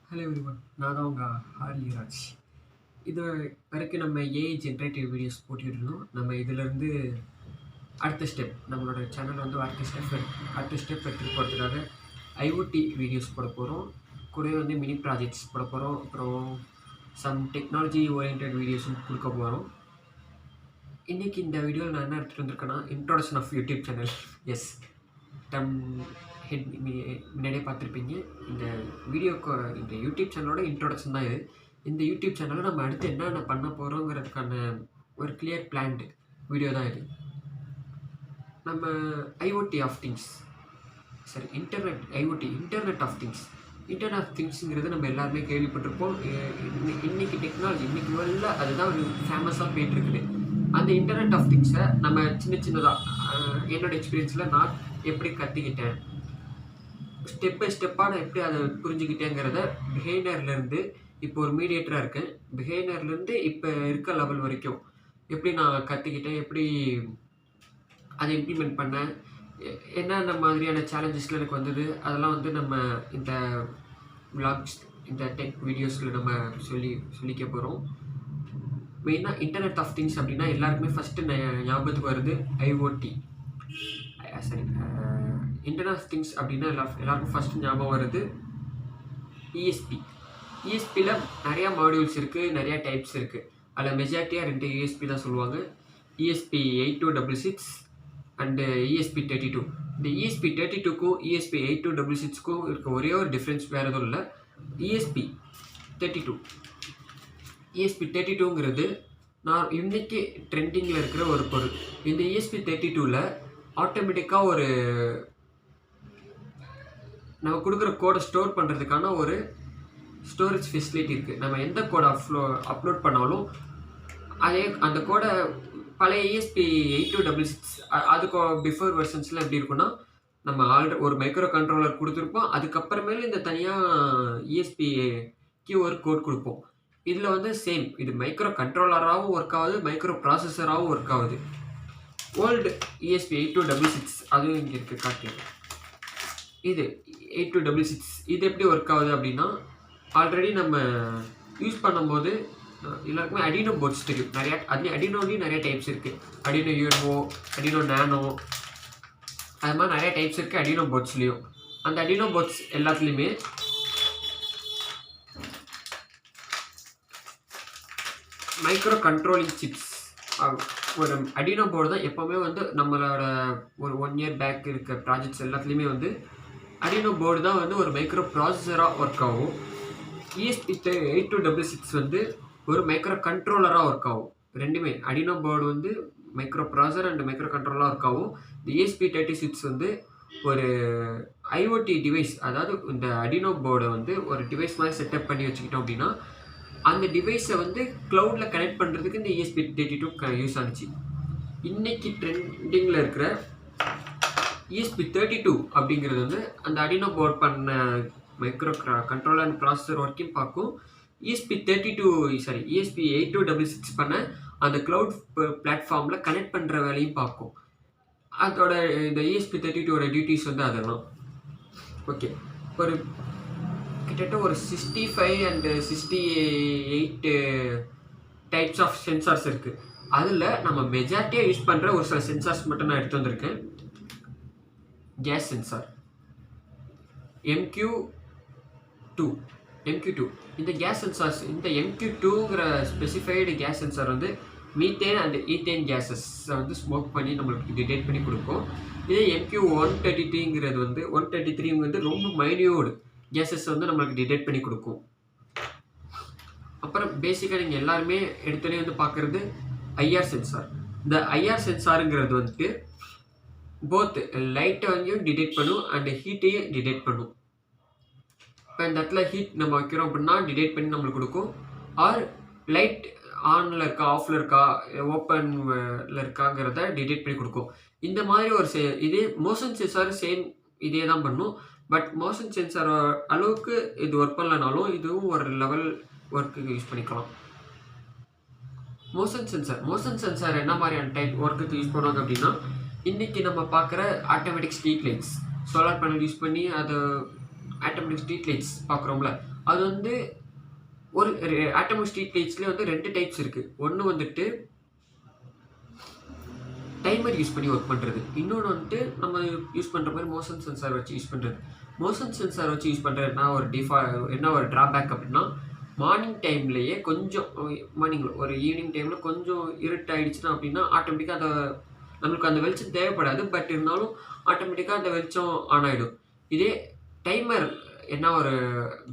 Hello everyone, நான் தான் உங்கள் ஹாரிராஜ். இது வரைக்கும் நம்ம ஏஐ ஜென்ரேட்டிவ் வீடியோஸ் போட்டுக்கிட்டு இருந்தோம். நம்ம இதிலேருந்து அடுத்த ஸ்டெப் நம்மளோட சேனல் வந்து அடுத்த ஸ்டெப் எடுத்துகிட்டு போகிறதுக்காக ஐஓடி வீடியோஸ் போட போகிறோம். கூடவே வந்து மினி ப்ராஜெக்ட்ஸ் போட போகிறோம். அப்புறம் சம் டெக்னாலஜி ஓரியன்ட் வீடியோஸும் கொடுக்க போகிறோம். இன்றைக்கி இந்த வீடியோவில் நான் என்ன எடுத்துகிட்டு வந்திருக்கேன்னா, introduction of YouTube channel. Yes, டம் ஹெட் முன்னாடியே பார்த்துருப்பீங்க. இந்த இந்த யூடியூப் சேனலோட இன்ட்ரோடக்ஷன் தான் இது. இந்த யூடியூப் சேனலில் நம்ம அடுத்து என்னென்ன பண்ண போகிறோங்கிறதுக்கான ஒரு கிளியர் பிளான்டு வீடியோ தான் இது. நம்ம ஐஓடி ஆஃப் திங்ஸ், சரி இன்டர்நெட் ஆஃப் திங்ஸுங்கிறது நம்ம எல்லாருமே கேள்விப்பட்டிருப்போம். இன்றைக்கி டெக்னாலஜி, இன்றைக்கி வேர்ல்டில் அதுதான் ஒரு ஃபேமஸாக போயிட்டுருக்குது. அந்த இன்டர்நெட் ஆஃப் திங்ஸை நம்ம சின்னதாக என்னோடய எக்ஸ்பீரியன்ஸில் நான் எப்படி கற்றுக்கிட்டேன், ஸ்டெப் பை ஸ்டெப்பாக நான் எப்படி அதை புரிஞ்சுக்கிட்டேங்கிறத பிஹைனர்லேருந்து இப்போ ஒரு மீடியேட்டராக இருக்கேன். பிஹைனர்லேருந்து இப்போ இருக்க லெவல் வரைக்கும் எப்படி நான் கற்றுக்கிட்டேன், எப்படி அதை இம்ப்ளிமெண்ட் பண்ணேன், என்னென்ன மாதிரியான சேலஞ்சஸ்லாம் எனக்கு வந்தது, அதெல்லாம் வந்து நம்ம இந்த விளாக்ஸ், இந்த டெக் வீடியோஸில் நம்ம சொல்லிக்க போகிறோம். மெயினாக இன்டர்நெட் ஆஃப் திங்ஸ் அப்படின்னா எல்லாருக்குமே ஃபஸ்ட்டு ஞாபகத்துக்கு வருது ஐஓடி. சரி, இன்டர்நெட் ஆஃப் திங்ஸ் அப்படின்னா எல்லாருக்கும் ஃபஸ்ட்டு ஞாபகம் வருது இஎஸ்பி. இஎஸ்பியில் நிறையா மாடியூல்ஸ் இருக்குது, நிறையா டைப்ஸ் இருக்குது. அதில் மெஜாரிட்டியாக 2 இஎஸ்பி தான் சொல்லுவாங்க. ESP 8266 and ESP 32. இந்த ESP 32க்கும் ESP 8266க்கும் இருக்க ஒரே ஒரு டிஃப்ரென்ஸ் வேறு எதுவும் இல்லை. ESP 32ங்கிறது நான் இன்றைக்கி ட்ரெண்டிங்கில் இருக்கிற ஒரு பொருள். இந்த ESP 32ல் ஆட்டோமேட்டிக்காக ஒரு நம்ம கொடுக்குற கோடை ஸ்டோர் பண்ணுறதுக்கான ஒரு ஸ்டோரேஜ் ஃபெசிலிட்டி இருக்குது. நம்ம எந்த கோடை அப்லோட் பண்ணாலும் அந்த கோடை பழைய ESP 8266 அதுக்கு பிஃபோர் வெர்ஷன்ஸில் எப்படி இருக்குன்னா, நம்ம ஒரு மைக்ரோ கண்ட்ரோலர் கொடுத்துருப்போம். அதுக்கப்புறமேல இந்த தனியாக ESPக்கு ஒரு கோட் கொடுப்போம். இதில் வந்து சேம், இது மைக்ரோ கண்ட்ரோலராகவும் ஒர்க் ஆகுது, மைக்ரோ ப்ராசஸராகவும் ஒர்க் ஆகுது. ஓல்டு ESP 8266 அதுவும் இங்கே இருக்குது, காட்டுங்க. இது 8266 இது எப்படி ஒர்க் ஆகுது அப்படின்னா, ஆல்ரெடி நம்ம யூஸ் பண்ணும்போது எல்லாருக்குமே அடினோ போர்ட்ஸ் தெரியும். அதுலேயும் அடினோலையும் நிறைய டைப்ஸ் இருக்குது. அடினோ யூஎன்ஓ, அடினோ நானோ, அது மாதிரி நிறைய டைப்ஸ் இருக்குது அடினோ போர்ட்ஸ்லேயும். அந்த அடினோ போர்ட்ஸ் எல்லாத்துலேயுமே மைக்ரோ கண்ட்ரோலிங் சிப்ஸ், ஒரு அடினோ போர்டு தான் எப்போவுமே வந்து நம்மளோட ஒரு 1 இயர் பேக் இருக்க ப்ராஜெக்ட்ஸ் எல்லாத்துலேயுமே வந்து அடினோ போர்டு தான் வந்து ஒரு மைக்ரோ ப்ராசஸராக ஒர்க் ஆகும். ESP 8266 வந்து ஒரு மைக்ரோ கண்ட்ரோலராக ஒர்க் ஆகும். ரெண்டுமே அடினோ போர்டு வந்து மைக்ரோ ப்ராசஸர் அண்ட் மைக்ரோ கண்ட்ரோலராக ஒர்க் ஆகும். இந்த ESP 36 வந்து ஒரு ஐஓடி டிவைஸ், அதாவது இந்த அடினோ போர்டை வந்து ஒரு டிவைஸ் மாதிரி செட்டப் பண்ணி வச்சுக்கிட்டோம் அப்படின்னா, அந்த டிவைஸை வந்து க்ளவுடில் கனெக்ட் பண்ணுறதுக்கு இந்த ESP 32 யூஸ் ஆனிச்சு. இன்றைக்கி ட்ரெண்டிங்கில் இருக்கிற ESP 32 அப்படிங்கிறது வந்து அந்த அடினோ போர்ட் பண்ண மைக்ரோ கண்ட்ரோலர் அண்ட் ப்ராசஸர் ஒர்க்கையும் பார்க்கும். ESP 8266 பண்ண அந்த க்ளவுட் பிளாட்ஃபார்மில் கனெக்ட் பண்ணுற வேலையும் பார்க்கும். அதோட இந்த ESP 32ஓட டியூட்டிஸ் வந்து அதெல்லாம் ஓகே. ஒரு கிட்டத்தட்ட ஒரு 65 அண்ட் 68 டைப்ஸ் ஆஃப் சென்சார்ஸ் இருக்குது. அதில் நம்ம மெஜாரிட்டியாக யூஸ் பண்ணுற ஒரு சில சென்சார்ஸ் மட்டும் நான் எடுத்து வந்திருக்கேன். Gas sensor MQ2. இந்த கேஸ் சென்சார்ஸ், இந்த MQ2ங்கிற ஸ்பெசிஃபைடு கேஸ் சென்சார் வந்து மீத்தேன் அண்ட் ஈத்தேன் கேஸஸை வந்து ஸ்மோக் பண்ணி நம்மளுக்கு டிடெக்ட் பண்ணி கொடுக்கும். இதே MQ133ங்கிறது வந்து 133 வந்து ரொம்ப மைன்யூட் கேஸஸ் வந்து நம்மளுக்கு டிடெக்ட் பண்ணி கொடுக்கும். அப்புறம் பேசிக்காக நீங்கள் எல்லாருமே எடுத்தோடனே வந்து பார்க்குறது IR சென்சார். இந்த IR சென்சாருங்கிறது வந்துட்டு போத் லைட்டை வந்து டிடெக்ட் பண்ணும் அண்ட் ஹீட்டையும் டிடெக்ட் பண்ணும். இப்போ இந்த இடத்துல ஹீட் நம்ம வைக்கிறோம் அப்படின்னா டிடெக்ட் பண்ணி நம்மளுக்கு கொடுக்கும். ஆர் லைட் ஆனில் இருக்கா, ஆஃபில் இருக்கா, ஓப்பனில் இருக்காங்கிறத டிடெக்ட் பண்ணி கொடுக்கும். இந்த மாதிரி ஒரு இதே மோஷன் சென்சார் சேம் இதே தான் பண்ணும். பட் மோஷன் சென்சார் அளவுக்கு இது ஒர்க் பண்ணலனாலும் இதுவும் ஒரு லெவல் ஒர்க்குக்கு யூஸ் பண்ணிக்கலாம். மோஷன் சென்சார் என்ன மாதிரியான டைப் ஒர்க்குக்கு யூஸ் பண்ணுவாங்க அப்படின்னா, இன்றைக்கி நம்ம பார்க்குற automatic street lights, solar panel use பண்ணி அதை ஆட்டோமேட்டிக் ஸ்ட்ரீட் லைட்ஸ் பார்க்குறோம்ல, அது வந்து ஒரு ஆட்டோமேட்டிக் ஸ்ட்ரீட் லைட்ஸ்லேயே வந்து 2 டைப்ஸ் இருக்குது. ஒன்று வந்துட்டு டைமர் யூஸ் பண்ணி ஒர்க் பண்ணுறது, இன்னொன்று வந்துட்டு நம்ம யூஸ் பண்ணுற மாதிரி மோஷன் சென்சார் வச்சு யூஸ் பண்ணுறது. மோஷன் சென்சார் வச்சு யூஸ் பண்ணுறதுனா என்ன ஒரு ட்ராபேக் அப்படின்னா, மார்னிங் டைம்லேயே கொஞ்சம் மார்னிங்கில் ஒரு ஈவினிங் டைமில் கொஞ்சம் இருட்டாயிடுச்சுன்னா அப்படின்னா ஆட்டோமேட்டிக்காக நம்மளுக்கு அந்த வெளிச்சம் தேவைப்படாது. பட் இருந்தாலும் ஆட்டோமேட்டிக்காக அந்த வெளிச்சம் ஆன் ஆகிடும். இதே டைமர் என்ன ஒரு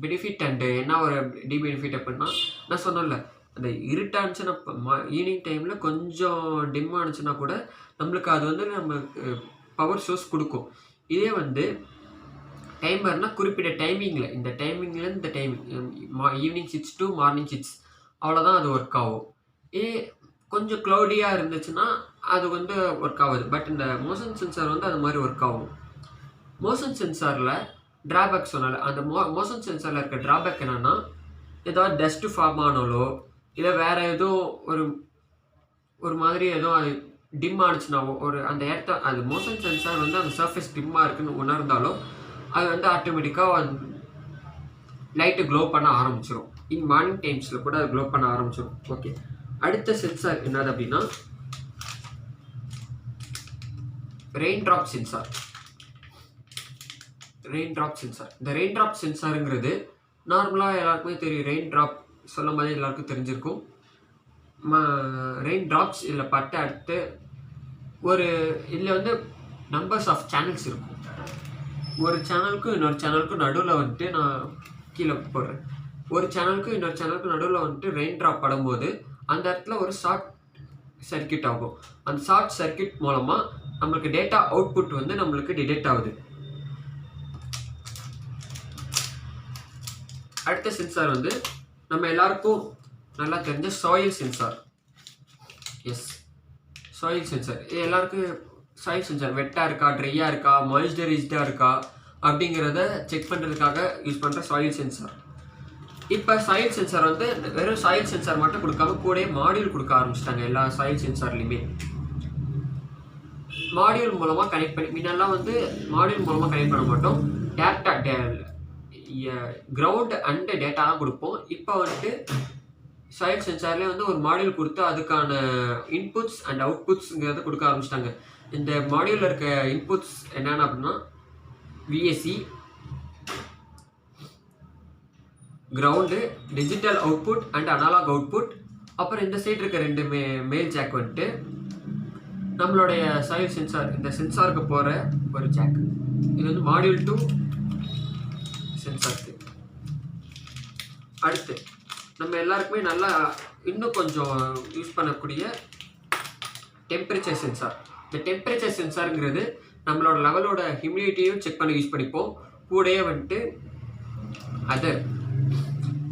பெனிஃபிட் அண்டு என்ன ஒரு டிபெனிஃபிட் அப்படின்னா, நான் சொன்னேன்ல, அந்த இருட்டானுச்சுன்னா ஈவினிங் டைமில் கொஞ்சம் டிம் ஆனுச்சுன்னா கூட நம்மளுக்கு அது வந்து நமக்கு பவர் சோர்ஸ் கொடுக்கும். இதே வந்து டைமர்னால் குறிப்பிட்ட டைமிங்கில், இந்த டைமிங்கில் இந்த டைமிங் ஈவினிங் 6 to மார்னிங் 6 அவ்வளோதான் அது ஒர்க் ஆகும். இதே கொஞ்சம் க்ளௌடியாக இருந்துச்சுன்னா அது வந்து ஒர்க் ஆகுது. பட் இந்த மோஷன் சென்சார் வந்து அது மாதிரி ஒர்க் ஆகும். மோஷன் சென்சாரில் ட்ராபேக் சொன்னால, அந்த மோஷன் சென்சாரில் இருக்க ட்ராபேக் என்னென்னா, ஏதாவது டஸ்ட்டு ஃபார்ம் ஆனாலோ இல்லை வேறு எதுவும் ஒரு மாதிரி எதுவும் அது டிம் ஆனிச்சுனாவோ அந்த இடத்த அது மோஷன் சென்சார் வந்து அந்த சர்ஃபேஸ் டிம்மாக இருக்குன்னு உணர்ந்தாலும் அது வந்து ஆட்டோமேட்டிக்காக லைட்டு க்ளோ பண்ண ஆரம்பிச்சிடும். மார்னிங் டைம்ஸில் கூட அது க்ளோ பண்ண ஆரம்பிச்சிடும். ஓகே, அடுத்த சென்சார் என்னது அப்படின்னா ரெயின் ட்ராப் சென்சார். இந்த ரெயின் ட்ராப் சென்சாருங்கிறது நார்மலாக எல்லாருக்குமே தெரியும். ரெயின் ட்ராப் சொல்லும் போதே எல்லாருக்கும் தெரிஞ்சிருக்கும். ரெயின் ட்ராப்ஸ் இதில் பட்டு அடுத்து இதில் வந்து நம்பர்ஸ் ஆஃப் சேனல்ஸ் இருக்கும். ஒரு சேனலுக்கும் இன்னொரு சேனலுக்கும் நடுவில் வந்துட்டு நான் கீழே போடுறேன். ஒரு சேனலுக்கும் இன்னொரு சேனலுக்கும் நடுவில் வந்துட்டு ரெயின் ட்ராப் படும்போது அந்த இடத்துல ஒரு ஷார்ட் சர்க்கியூட் ஆகும். அந்த ஷார்ட் சர்க்கியூட் மூலமாக நம்மளுக்கு டேட்டா அவுட்புட் வந்து நம்மளுக்கு டிடெக்ட் ஆகுது. அடுத்த சென்சார் வந்து நம்ம எல்லாருக்கும் நல்லா தெரிஞ்ச சாயில் சென்சார். சாயில் சென்சார் எல்லாருக்கும் சாயில் சென்சார் வெட்டாக இருக்கா, ட்ரையாக இருக்கா, மாய்ஸ்சரைஸ்டாக இருக்கா அப்படிங்கிறத செக் பண்ணுறதுக்காக யூஸ் பண்ணுற சாயில் சென்சார். இப்போ சாயில் சென்சார் வந்து வெறும் சாயில் சென்சார் மட்டும் கொடுக்காம கூடயே மாடியூல் கொடுக்க ஆரம்பிச்சிட்டாங்க. எல்லா சாயில் சென்சார்லையுமே மாடியூல் மூலமாக கனெக்ட் பண்ணி, முன்னெல்லாம் வந்து மாடியூல் மூலமாக கனெக்ட் பண்ண மாட்டோம், டேட்டா கிரவுண்ட் அண்ட் டேட்டா தான் கொடுப்போம். இப்போ வந்துட்டு சாயில் சென்சார்லேயே வந்து ஒரு மாடியூல் கொடுத்து அதுக்கான இன்புட்ஸ் அண்ட் அவுட்புட்ஸுங்கிறத கொடுக்க ஆரம்பிச்சிட்டாங்க. இந்த மாடியூலில் இருக்க இன்புட்ஸ் என்னென்ன அப்படின்னா VCC, ground, digital output and analog output. அப்புறம் இந்த சைடு இருக்க 2 மேல் ஜாக் வந்துட்டு நம்மளுடைய சாயில் சென்சார், இந்த சென்சாருக்கு போகிற ஒரு ஜாக். இது வந்து மாடியூல் 2 சென்சாருக்கு. அடுத்து நம்ம எல்லாருக்குமே நல்லா இன்னும் கொஞ்சம் யூஸ் பண்ணக்கூடிய டெம்பரேச்சர் சென்சார். இந்த டெம்பரேச்சர் சென்சாருங்கிறது நம்மளோட லெவலோட ஹியூமிடிட்டியும் செக் பண்ணி யூஸ் பண்ணிப்போம். கூடயே வந்துட்டு அதர்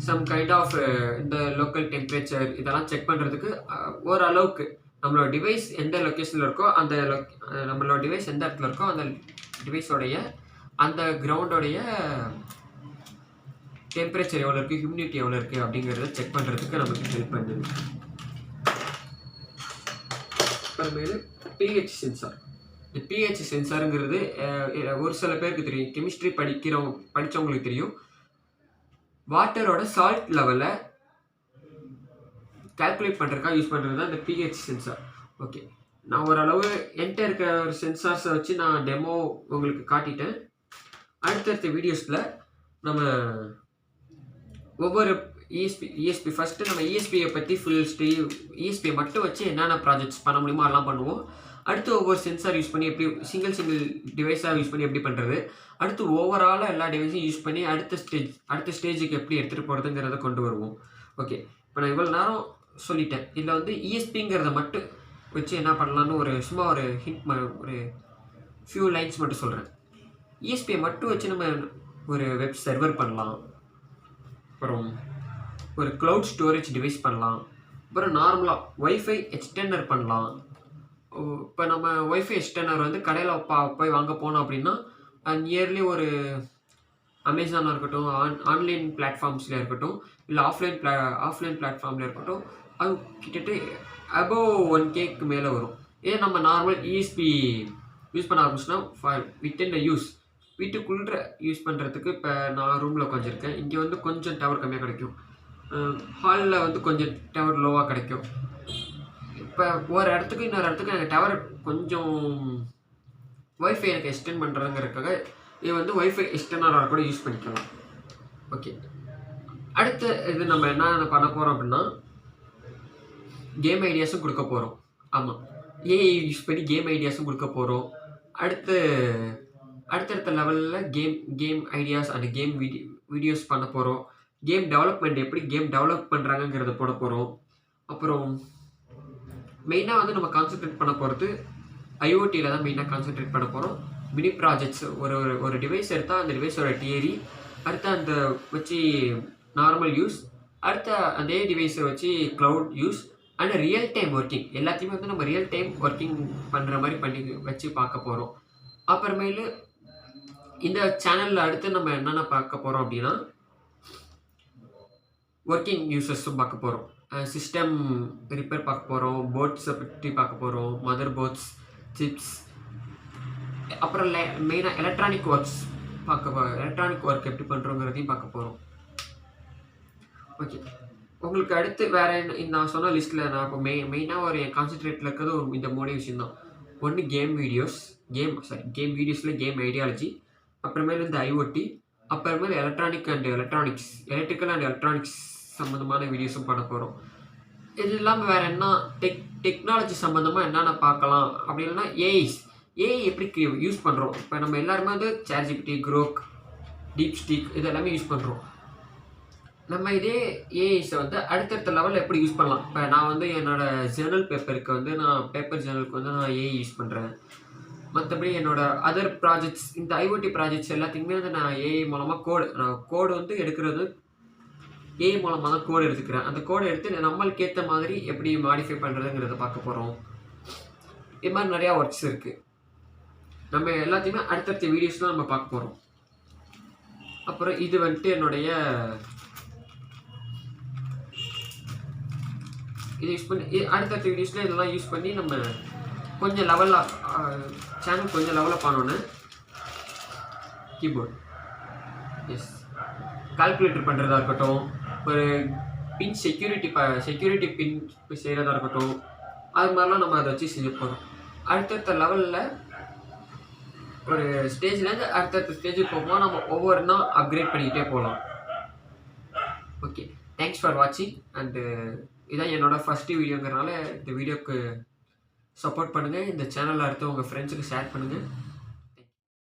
சம் கைண்ட் ஆஃப் இந்த லோக்கல் டெம்பரேச்சர் இதெல்லாம் செக் பண்ணுறதுக்கு ஓரளவுக்கு நம்மளோட டிவைஸ் எந்த லொக்கேஷனில் இருக்கோ நம்மளோட டிவைஸ் எந்த இடத்துல இருக்கோ அந்த டிவைஸோடைய அந்த கிரவுண்டோடைய டெம்பரேச்சர் எவ்வளோ இருக்குது, ஹியூமிடிட்டி எவ்வளோ இருக்குது அப்படிங்கிறத செக் பண்ணுறதுக்கு நமக்கு ஹெல்ப் பண்ணுது. அப்புறமேலு பிஹெச் சென்சார். இந்த பிஹெச் சென்சாருங்கிறது ஒரு சில பேருக்கு தெரியும், கெமிஸ்ட்ரி படித்தவங்களுக்கு தெரியும். வாட்டரோட சால்ட் லெவலை கால்குலேட் பண்ணுறதுக்காக யூஸ் பண்ணுறது தான் இந்த பிஹெச் சென்சார். ஓகே, நான் ஓரளவு என்கிட்ட இருக்க ஒரு சென்சார்ஸை வச்சு நான் டெமோ உங்களுக்கு காட்டிட்டேன். அடுத்தடுத்த வீடியோஸில் நம்ம ஒவ்வொரு இஎஸ்பி ஃபஸ்ட்டு நம்ம இஎஸ்பியை பற்றி இஎஸ்பியை மட்டும் வச்சு என்னென்ன ப்ராஜெக்ட்ஸ் பண்ண முடியுமோ அதெல்லாம் பண்ணுவோம். அடுத்து ஒவ்வொரு சென்சார் யூஸ் பண்ணி எப்படி சிங்கிள் டிவைஸாக யூஸ் பண்ணி எப்படி பண்ணுறது, அடுத்து ஓவராலாக எல்லா டிவைஸையும் யூஸ் பண்ணி அடுத்த ஸ்டேஜுக்கு எப்படி எடுத்துகிட்டு போகிறதுங்கிறத கொண்டு வருவோம். ஓகே, இப்போ நான் இவ்வளோ நேரம் சொல்லிட்டேன். இதில் வந்து இஎஸ்பிங்கிறத மட்டும் வச்சு என்ன பண்ணலான்னு சும்மா ஒரு ஹிண்ட், ஒரு ஃபியூ லைன்ஸ் மட்டும் சொல்கிறேன். இஎஸ்பியை மட்டும் வச்சு நம்ம ஒரு வெப் சர்வர் பண்ணலாம், அப்புறம் ஒரு க்ளவுட் ஸ்டோரேஜ் டிவைஸ் பண்ணலாம், அப்புறம் நார்மலாக ஒய்ஃபை எக்ஸ்டெண்டர் பண்ணலாம். இப்போ நம்ம ஒய்ஃபை எக்ஸ்டெண்டர் வந்து கடையில் போய் வாங்க போனோம் அப்படின்னா நியர்லி ஒரு அமேசானாக இருக்கட்டும், ஆன்லைன் பிளாட்ஃபார்ம்ஸில் இருக்கட்டும், இல்லை ஆஃப்லைன் பிளாட்ஃபார்மில் இருக்கட்டும், அது கிட்டத்தட்ட அபோவ் 1K மேலே வரும். ஏன் நம்ம நார்மல் இஎஸ்பி யூஸ் பண்ண ஆரம்பிச்சோன்னா வித்தின் த யூஸ் வீட்டுக்குள்ள யூஸ் பண்ணுறதுக்கு இப்போ நான் ரூமில் உட்காந்துருக்கேன். இங்கே வந்து கொஞ்சம் டவர் கம்மியாக கிடைக்கும். ஹாலில் வந்து கொஞ்சம் டவர் லோவாக கிடைக்கும். இப்போ ஒரு இடத்துக்கு இன்னொரு இடத்துக்கு எனக்கு டவர் கொஞ்சம் ஒய்ஃபை எனக்கு எக்ஸ்டெண்ட் பண்ணுறதுங்கிறதுக்காக இது வந்து ஒய்ஃபை எக்ஸ்டெண்டராக கூட யூஸ் பண்ணிக்கலாம். ஓகே, அடுத்த இது நம்ம என்ன பண்ண போகிறோம் அப்படின்னா கேம் ஐடியாஸும் கொடுக்க போகிறோம். ஆமாம், ஏஐ யூஸ் பண்ணி கேம் ஐடியாஸும் கொடுக்க போகிறோம். அடுத்தடுத்த லெவலில் game ideas and game videos பண்ண போகிறோம். கேம் டெவலப்மெண்ட் எப்படி கேம் டெவலப் பண்ணுறாங்கங்கிறத போட போகிறோம். அப்புறம் மெயினாக வந்து நம்ம கான்சென்ட்ரேட் பண்ண போகிறது ஐஓடியில் தான் மெயினாக கான்சென்ட்ரேட் பண்ண போகிறோம். மினி ப்ராஜெக்ட்ஸ் ஒரு டிவைஸ் எடுத்தால் அந்த டிவைஸோட தியரி, அடுத்த அந்த வச்சு நார்மல் யூஸ், அடுத்த அதே டிவைஸை வச்சு cloud use and real time working எல்லாத்தையுமே வந்து நம்ம ரியல் டைம் ஒர்க்கிங் பண்ணுற மாதிரி பண்ணி வச்சு பார்க்க போகிறோம். அப்புறமேலு இந்த சேனலில் அடுத்து நம்ம என்னென்ன பார்க்க போகிறோம் அப்படின்னா ஒர்க்கிங் யூசர்ஸும் பார்க்க போகிறோம். சிஸ்டம் ரிப்பேர் பார்க்க போகிறோம், போர்ட்ஸை பற்றி பார்க்க போகிறோம், மதர் போர்ட்ஸ், சிப்ஸ், அப்புறம் மெயினாக எலக்ட்ரானிக் ஒர்க் எப்படி பண்ணுறோங்கிறதையும் பார்க்க போகிறோம். ஓகே, உங்களுக்கு அடுத்து வேறு என்ன நான் சொன்ன லிஸ்ட்டில் நான் இப்போ மெயினாக ஒரு என் கான்சன்ட்ரேட்டில் இருக்கிறது இந்த 3 விஷயம்தான். ஒன்று கேம் வீடியோஸில் கேம் ஐடியாலஜி, அப்புறமேல இந்த ஐஓடி, அப்புறமேல எலக்ட்ரிக்கல் அண்ட் எலக்ட்ரானிக்ஸ் சம்மந்தமான வீடியோஸும் பண்ண போகிறோம். இது இல்லாமல் வேறு என்ன டெக்னாலஜி சம்மந்தமாக என்னென்ன பார்க்கலாம் அப்படி இல்லைன்னா ஏஐ எப்படி யூஸ் பண்ணுறோம். இப்போ நம்ம எல்லாருமே வந்து ChatGPT, Grok, DeepSeek இது எல்லாமே யூஸ் பண்ணுறோம். நம்ம இதே ஏஐஸை வந்து அடுத்தடுத்த லெவலில் எப்படி யூஸ் பண்ணலாம். இப்போ நான் வந்து என்னோடய ஜேர்னல் பேப்பருக்கு வந்து நான் பேப்பர் ஜேர்னலுக்கு வந்து நான் ஏஐ யூஸ் பண்ணுறேன். மற்றபடி என்னோடய அதர் ப்ராஜெக்ட்ஸ், இந்த ஐஓடி ப்ராஜெக்ட்ஸ் எல்லாத்தையுமே வந்து நான் ஏஐ மூலமாக கோடு வந்து எடுக்கிறது ஏஐ மூலமாக தான் கோடு எடுத்துக்கிறேன். அந்த கோடை எடுத்து நம்மளுக்கு ஏற்ற மாதிரி எப்படி மாடிஃபை பண்ணுறதுங்கிறத பார்க்க போகிறோம். இது மாதிரி நிறையா ஒர்க்ஸ் இருக்குது. நம்ம எல்லாத்தையுமே அடுத்தடுத்த வீடியோஸ்லாம் நம்ம பார்க்க போகிறோம். அப்புறம் இது வந்துட்டு என்னுடைய இதை யூஸ் பண்ணி அடுத்தடுத்த வீடியோஸில் இதெல்லாம் யூஸ் பண்ணி நம்ம கொஞ்சம் லெவலாக சேனல் கொஞ்சம் லெவலப் ஆனோன்னு கீபோர்டு கால்குலேட்டர் பண்ணுறதா இருக்கட்டும், ஒரு பின் செக்யூரிட்டி பின் செய்கிறதா இருக்கட்டும், அது மாதிரிலாம் நம்ம அதை வச்சு செஞ்சு போகிறோம். அடுத்தடுத்த லெவலில் ஒரு ஸ்டேஜ்லேருந்து அடுத்தடுத்த ஸ்டேஜுக்கு போகும்போது நம்ம ஒவ்வொன்றா அப்கிரேட் பண்ணிக்கிட்டே போகலாம். ஓகே, தேங்க்ஸ் ஃபார் வாட்சிங். அண்டு இதான் என்னோடய ஃபஸ்ட்டு வீடியோங்கிறனால இந்த வீடியோக்கு சப்போர்ட் பண்ணுங்கள். இந்த சேனலில் அடுத்து உங்கள் ஃப்ரெண்ட்ஸுக்கு ஷேர் பண்ணுங்கள்.